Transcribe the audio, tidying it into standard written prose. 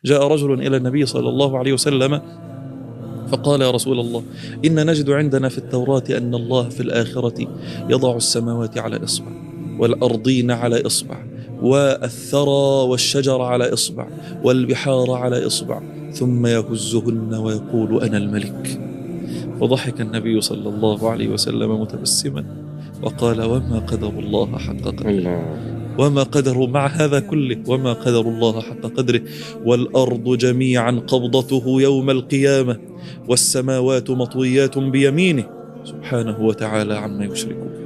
جاء رجل إلى النبي صلى الله عليه وسلم فقال: يا رسول الله، إن نجد عندنا في التوراة أن الله في الآخرة يضع السماوات على إصبع، والأرضين على إصبع، والثرى والشجر على إصبع، والبحار على إصبع، ثم يهزهن ويقول: أنا الملك. فضحك النبي صلى الله عليه وسلم متبسما وقال: وما قدر الله حق قدره. الله. وما قدروا مع هذا كله، وما قدر الله حق قدره. والأرض جميعا قبضته يوم القيامة، والسماوات مطويات بيمينه سبحانه وتعالى عما يشركون.